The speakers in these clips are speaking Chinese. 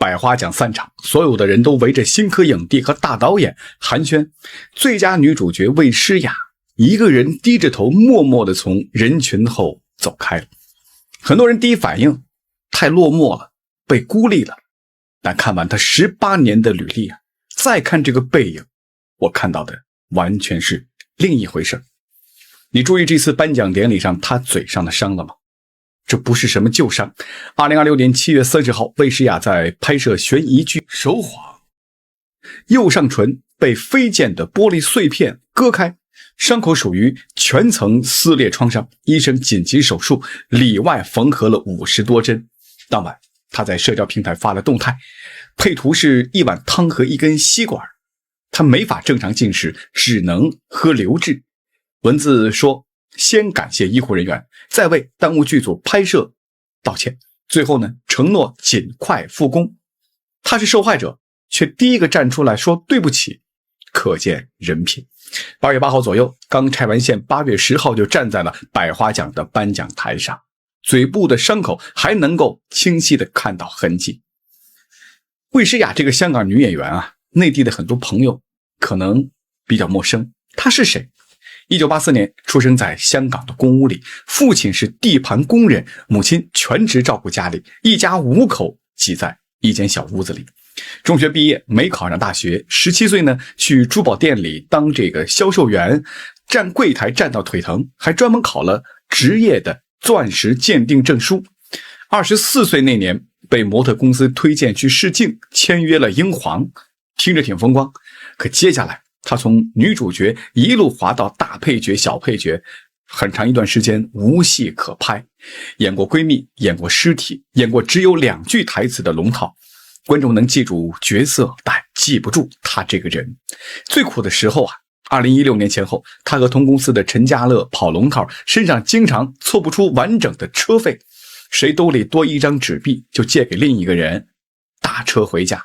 百花奖散场，所有的人都围着新科影帝和大导演寒暄。最佳女主角魏诗雅一个人低着头默默地从人群后走开了。很多人第一反应太落寞了，被孤立了。但看完她18年的履历再看这个背影，我看到的完全是另一回事。你注意这次颁奖典礼上她嘴上的伤了吗？这不是什么旧伤。2026年7月30号，魏诗雅在拍摄悬疑剧《手谎》，右上唇被飞溅的玻璃碎片割开，伤口属于全层撕裂创伤，医生紧急手术，里外缝合了50多针。当晚他在社交平台发了动态，配图是一碗汤和一根吸管，他没法正常进食，只能喝流质。文字说，先感谢医护人员，再为耽误剧组拍摄道歉，最后呢，承诺尽快复工。他是受害者，却第一个站出来说对不起，可见人品。8月8号左右，刚拆完线，8月10号就站在了百花奖的颁奖台上，嘴部的伤口还能够清晰地看到痕迹。魏诗雅这个香港女演员内地的很多朋友可能比较陌生。她是谁？1984年出生在香港的公屋里，父亲是地盘工人，母亲全职照顾家里，一家5口挤在一间小屋子里。中学毕业没考上大学，17岁呢去珠宝店里当这个销售员，站柜台站到腿疼，还专门考了职业的钻石鉴定证书。24岁那年被模特公司推荐去试镜，签约了英皇，听着挺风光。可接下来她从女主角一路滑到大配角、小配角，很长一段时间无戏可拍，演过闺蜜，演过尸体，演过只有2句台词的龙套。观众能记住角色，但记不住她这个人。最苦的时候2016年前后，她和同公司的陈家乐跑龙套，身上经常凑不出完整的车费，谁兜里多一张纸币就借给另一个人，打车回家。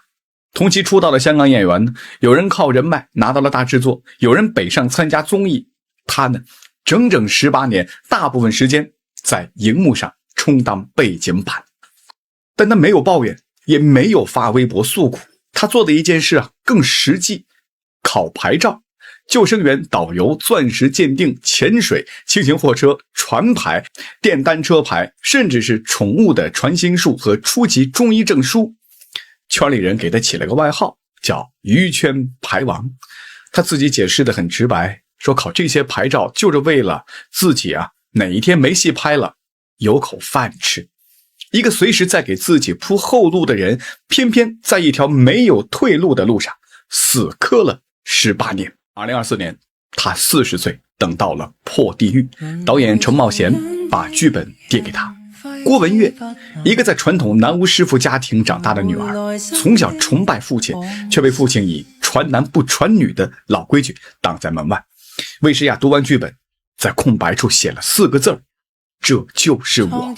同期出道的香港演员呢，有人靠人脉拿到了大制作，有人北上参加综艺，他呢，整整18年，大部分时间在荧幕上充当背景板。但他没有抱怨，也没有发微博诉苦，他做的一件事更实际，考牌照，救生员、导游、钻石鉴定、潜水、轻型货车、船牌、电单车牌，甚至是宠物的传心术和初级中医证书。圈里人给他起了个外号，叫鱼圈牌王。他自己解释得很直白，说考这些牌照就是为了自己哪一天没戏拍了有口饭吃。一个随时在给自己铺后路的人，偏偏在一条没有退路的路上死磕了18年。2024年他40岁，等到了破地狱。导演程茂贤把剧本递给他。郭文月，一个在传统南屋师傅家庭长大的女儿，从小崇拜父亲，却被父亲以传男不传女的老规矩挡在门外。魏诗雅读完剧本，在空白处写了4个字，这就是我。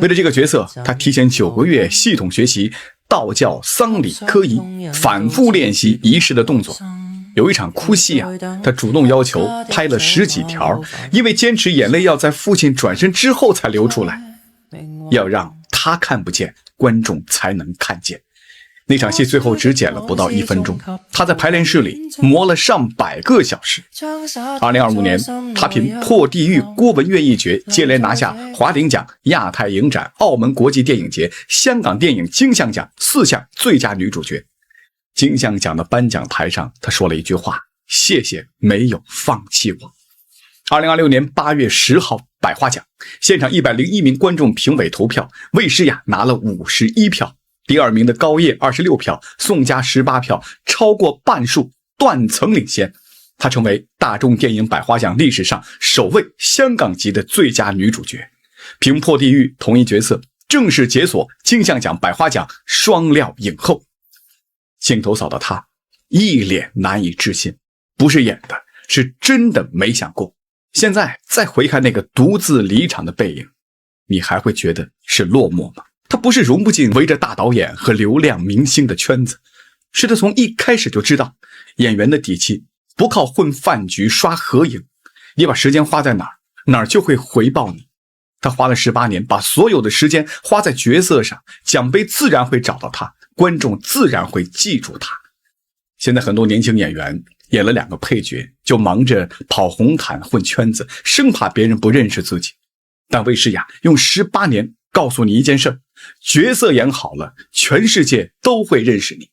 为了这个角色，她提前9个月系统学习道教丧礼科仪，反复练习仪式的动作。有一场哭戏她主动要求拍了10几条，因为坚持眼泪要在父亲转身之后才流出来，要让他看不见，观众才能看见。那场戏最后只剪了不到1分钟，他在排练室里磨了上百个小时。2025年，他凭《破地狱》郭文月一角，接连拿下华鼎奖、亚太影展、澳门国际电影节、香港电影金像奖4项最佳女主角。金像奖的颁奖台上，他说了一句话：谢谢没有放弃我。2026年8月10号，百花奖现场101名观众评委投票，魏诗雅拿了51票，第2名的高叶26票，宋佳18票，超过半数，断层领先。她成为大众电影百花奖历史上首位香港籍的最佳女主角。凭破地狱同一角色，正式解锁金像奖、百花奖双料影后。镜头扫到她，一脸难以置信，不是演的，是真的没想过。现在再回看那个独自离场的背影，你还会觉得是落寞吗？他不是融不进围着大导演和流量明星的圈子，是他从一开始就知道演员的底气不靠混饭局刷合影，你把时间花在哪儿，哪儿就会回报你。他花了18年，把所有的时间花在角色上，奖杯自然会找到他，观众自然会记住他。现在很多年轻演员演了2个配角，就忙着跑红毯混圈子，生怕别人不认识自己。但魏诗雅用18年告诉你一件事，角色演好了，全世界都会认识你。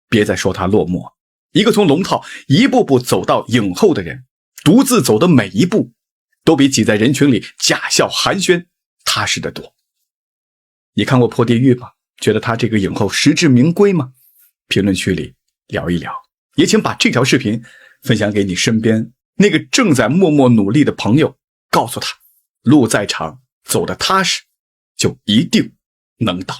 别再说他落寞，一个从龙套一步步走到影后的人，独自走的每一步都比挤在人群里假笑寒暄踏实得多。你看过《破地狱》吗？觉得他这个影后实至名归吗？评论区里聊一聊，也请把这条视频分享给你身边那个正在默默努力的朋友，告诉他，路再长，走得踏实，就一定能到。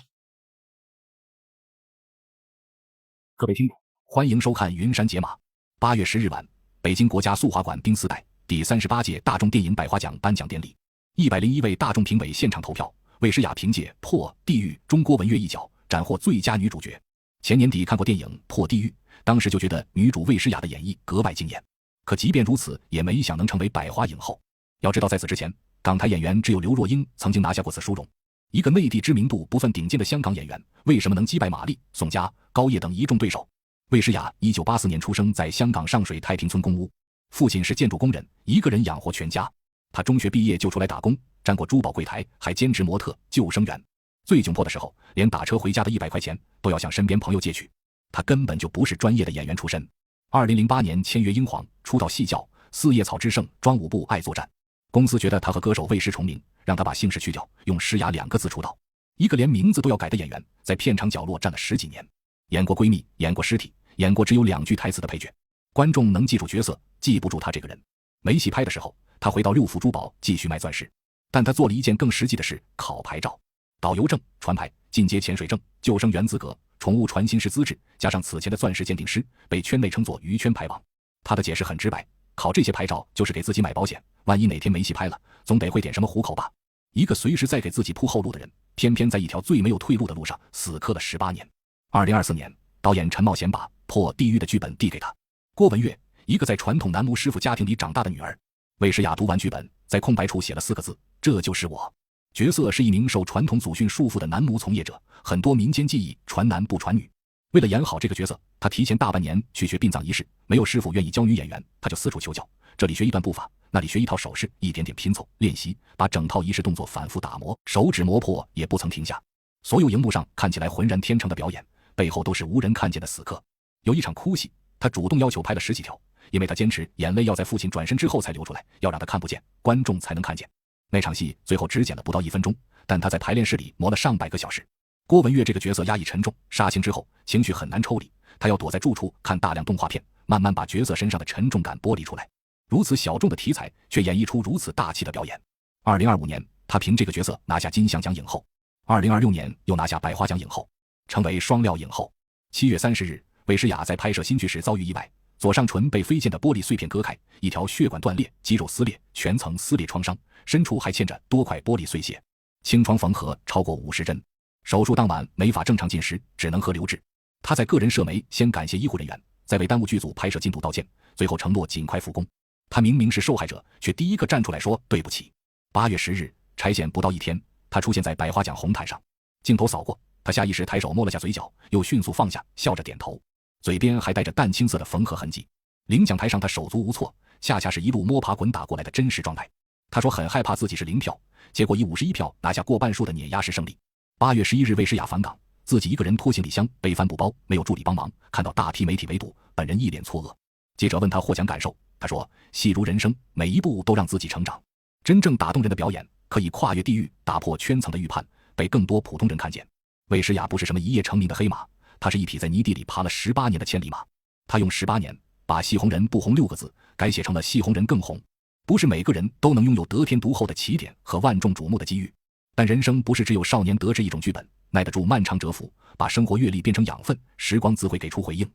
各位听众，欢迎收看云山解码。8月10日晚，北京国家速滑馆丁四代第38届大众电影百花奖颁奖典礼，101位大众评委现场投票，魏诗雅凭借《破地狱》中国文乐一角斩获最佳女主角。前年底看过电影《破地狱》，当时就觉得女主魏诗雅的演绎格外惊艳，可即便如此，也没想能成为百花影后。要知道，在此之前，港台演员只有刘若英曾经拿下过此殊荣。一个内地知名度不算顶尖的香港演员，为什么能击败马丽、宋佳、高叶等一众对手？魏诗雅1984年出生在香港上水太平村公屋，父亲是建筑工人，一个人养活全家。他中学毕业就出来打工，站过珠宝柜台，还兼职模特、救生员。最窘迫的时候，连打车回家的100块钱都要向身边朋友借取。他根本就不是专业的演员出身。2008年签约英皇，出道戏叫《四叶草之圣》庄舞步爱作战。公司觉得他和歌手魏诗重名，让他把姓氏去掉，用诗雅2个字出道。一个连名字都要改的演员，在片场角落站了10几年，演过闺蜜，演过尸体，演过只有2句台词的配角。观众能记住角色，记不住他这个人。没戏拍的时候，他回到六福珠宝继续卖钻石，但他做了一件更实际的事，考牌照。导游证、船牌、进阶潜水证、救生员资格、宠物传心师资质，加上此前的钻石鉴定师，被圈内称作鱼圈牌王。他的解释很直白，考这些牌照就是给自己买保险，万一哪天没戏拍了，总得会点什么糊口吧。一个随时在给自己铺后路的人，偏在一条最没有退路的路上死磕了18年。2024年，导演陈茂贤把《破地狱》的剧本递给他。郭文月，一个在传统男模师傅家庭里长大的女儿。魏诗雅读完剧本，在空白处写了4个字：这就是我。角色是一名受传统祖训束缚的男模从业者，很多民间技艺传男不传女。为了演好这个角色，他提前大半年去学殡葬仪式，没有师傅愿意教女演员，他就四处求教，这里学一段步法，那里学一套手势，一点点拼凑练习，把整套仪式动作反复打磨，手指磨破也不曾停下。所有荧幕上看起来浑然天成的表演，背后都是无人看见的死磕。有一场哭戏，他主动要求拍了10几条，因为他坚持眼泪要在父亲转身之后才流出来，要让他看不见，观众才能看见。那场戏最后只剪了不到1分钟，但他在排练室里磨了上百个小时。郭文月这个角色压抑沉重，杀青之后情绪很难抽离，他要躲在住处看大量动画片，慢慢把角色身上的沉重感剥离出来。如此小众的题材，却演绎出如此大气的表演。2025年，他凭这个角色拿下金像奖影后，2026年又拿下百花奖影后，成为双料影后。7月30日，魏诗雅在拍摄新剧时遭遇意外，左上唇被飞溅的玻璃碎片割开，一条血管断裂，肌肉撕裂，全层撕裂创伤，深处还嵌着多块玻璃碎屑，清创缝合超过50针。手术当晚没法正常进食，只能喝流质。他在个人社媒先感谢医护人员，再为耽误剧组拍摄进度道歉，最后承诺尽快复工。他明明是受害者，却第一个站出来说对不起。8月10日，拆线不到1天，他出现在百花奖红毯上，镜头扫过，他下意识抬手摸了下嘴角，又迅速放下，笑着点头，嘴边还带着淡青色的缝合痕迹。领奖台上他手足无措，恰恰是一路摸爬滚打过来的真实状态。他说很害怕自己是0票，结果以51票拿下过半数的碾压式胜利。8月11日，魏诗雅返港，自己一个人拖行李箱，背帆布包，没有助理帮忙，看到大批媒体围堵，本人一脸错愕。记者问他获奖感受，他说戏如人生，每一步都让自己成长。真正打动人的表演，可以跨越地域，打破圈层的预判，被更多普通人看见。魏诗雅不是什么一夜成名的黑马，她是一匹在泥地里爬了18年的千里马。她用18年把戏红人不红6个字改写成了戏红人更红。不是每个人都能拥有得天独厚的起点和万众瞩目的机遇，但人生不是只有少年得志一种剧本，耐得住漫长蛰伏，把生活阅历变成养分，时光自会给出回应。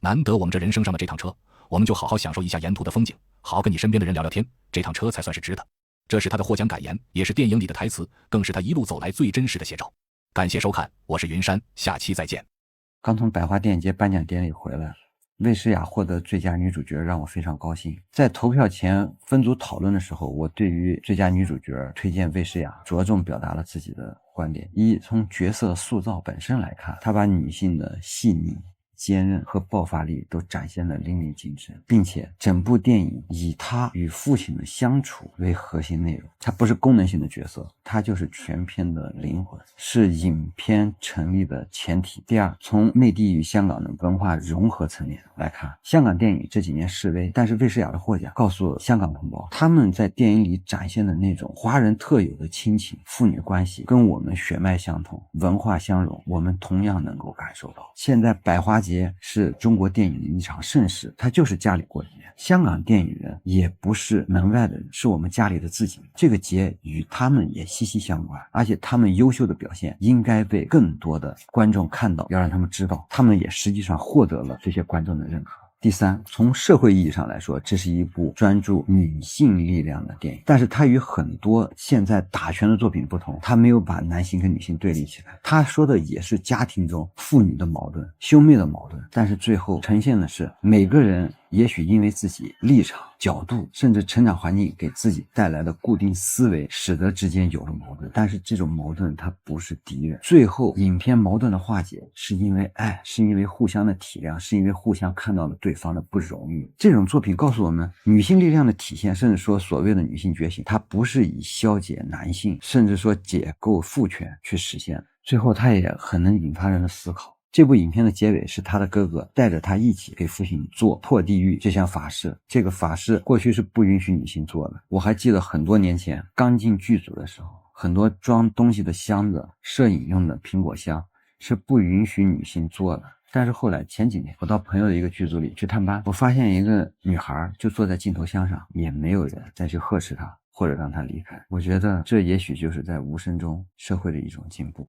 难得我们这人生上的这趟车，我们就好好享受一下沿途的风景，好好跟你身边的人聊聊天，这趟车才算是值得。这是他的获奖感言，也是电影里的台词，更是他一路走来最真实的写照。感谢收看，我是云山，下期再见。刚从百花电影节颁奖典礼回来了，魏诗雅获得最佳女主角让我非常高兴。在投票前分组讨论的时候，我对于最佳女主角推荐魏诗雅着重表达了自己的观点。一，从角色塑造本身来看，她把女性的细腻、坚韧和爆发力都展现得淋漓尽致，并且整部电影以她与父亲的相处为核心内容。她不是功能性的角色，她就是全片的灵魂，是影片成立的前提。第二，从内地与香港的文化融合层面来看，香港电影这几年式微，但是魏诗雅的获奖告诉香港同胞，他们在电影里展现的那种华人特有的亲情、父女关系跟我们血脉相同，文化相融，我们同样能够感受到。现在百花节是中国电影的一场盛事，它就是家里过年。香港电影人也不是门外的人，是我们家里的自己，这个节与他们也息息相关，而且他们优秀的表现应该被更多的观众看到，要让他们知道，他们也实际上获得了这些观众的认可。第三，从社会意义上来说，这是一部专注女性力量的电影，但是它与很多现在打拳的作品不同，它没有把男性跟女性对立起来，它说的也是家庭中父女的矛盾、兄妹的矛盾，但是最后呈现的是每个人也许因为自己立场、角度，甚至成长环境给自己带来的固定思维，使得之间有了矛盾，但是这种矛盾它不是敌人。最后影片矛盾的化解是因为爱，是因为互相的体谅，是因为互相看到了对方的不容易。这种作品告诉我们，女性力量的体现，甚至说所谓的女性觉醒，它不是以消解男性，甚至说解构父权去实现的。最后它也很能引发人的思考。这部影片的结尾是他的哥哥带着他一起给父亲做破地狱这项法事，这个法事过去是不允许女性做的。我还记得很多年前刚进剧组的时候，很多装东西的箱子、摄影用的苹果箱是不允许女性做的。但是后来前几年我到朋友的一个剧组里去探班，我发现一个女孩就坐在镜头箱上，也没有人再去呵斥她或者让她离开。我觉得这也许就是在无声中社会的一种进步。